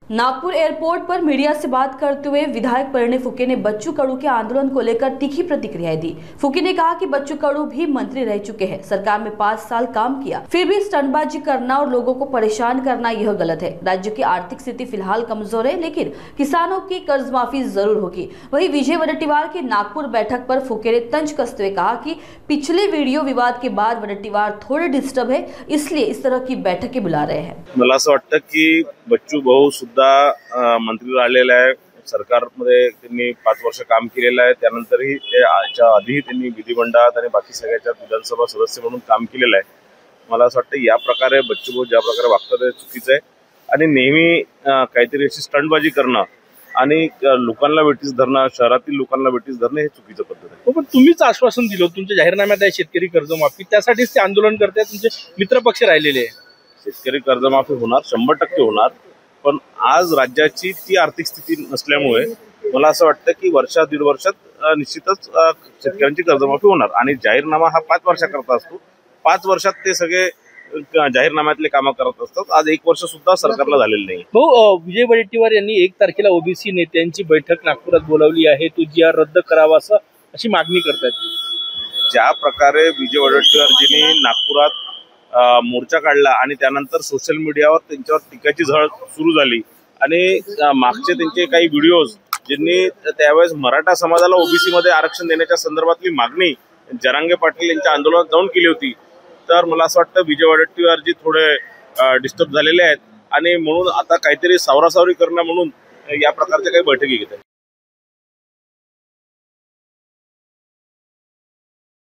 Nagpur airport पर media से बात करते हुए विधायक परिणय फुके ने बच्चू कडू के आंदोलन को लेकर तीखी प्रतिक्रियाएं दी। फुके ने कहा कि बच्चू कडू भी मंत्री रह चुके हैं, सरकार में 5 साल काम किया, फिर भी स्टंटबाजी करना और लोगों को परेशान करना यह गलत है। राज्य की आर्थिक स्थिति फिलहाल कमजोर है, लेकिन किसानों की कर्ज माफी जरूर होगी। वहीं विजय वडेट्टीवार की नागपुर बैठक पर फुके ने तंज कसते हुए कहा कि पिछले वीडियो विवाद के बाद वडेट्टीवार थोड़े डिस्टर्ब है, इसलिए इस तरह की बैठकें बुला रहे हैं। मला असं वाटतं की बच्चू भाऊ सुद्धा मंत्री राहिलेला आहे, सरकारमध्ये त्यांनी 5 वर्ष काम केलेलं आहे। त्यानंतरही त्याच्या आधीही त्यांनी विधिमंडळात आणि बाकी सगळ्याच्या विधानसभा सदस्य म्हणून काम केलेलं आहे। मला असं वाटतं या प्रकारे बच्चू भाऊ ज्या प्रकारे वागतात ते चुकीचं आहे आणि नेहमी काहीतरी अशी स्टंटबाजी करणं आणि लोकांना वेठीस धरणं, शहरातील लोकांना वेठीस धरणं हे चुकीचं पद्धत आहे। पण तुम्हीच आश्वासन दिलं, तुमच्या जाहीरनाम्यात आहे शेतकरी कर्जमाफी, त्यासाठीच ते आंदोलन करताय, तुमचे मित्रपक्ष राहिलेले आहे। शेतकरी कर्जमाफी होणार, 100% होणार, पण आज राज्याची ती आर्थिक स्थिती नसल्यामुळे मला असं वाटतं की वर्षा 1.5 वर्षात निश्चितच शेतकऱ्यांची कर्जमाफी होणार आणि जाहीरनामा हा 5 वर्षाकरता असतो। 5 वर्षात ते सगळे जाहीरनाम्यातले कामं करत असतात। आज 1 वर्ष सुद्धा सरकारला झालेलं नाही। हो, विजय वडेट्टीवार यांनी 1 तारखेला ओबीसी नेत्यांची बैठक नागपुरात बोलावली आहे, तो जी आर रद्द करावा अशी मागणी करतात। ज्या प्रकारे विजय वडेट्टीवारजींनी नागपुरात मोर्चा काढला आणि त्यानंतर सोशल मीडियावर त्यांच्यावर टीकाची झळ सुरू झाली आणि मागचे त्यांचे काही व्हिडिओज ज्यांनी त्यावेळेस मराठा समाजाला ओबीसी मध्ये आरक्षण देण्याच्या संदर्भातली मागणी जरांगे पाटील यांच्या आंदोलनात जाऊन केली होती, तर मला असं वाटतं विजय वडेट्टीवारजी थोडे डिस्टर्ब झालेले आहेत आणि म्हणून आता काहीतरी सावरासावरी करणं म्हणून या प्रकारच्या काही बैठकी घेत आहेत।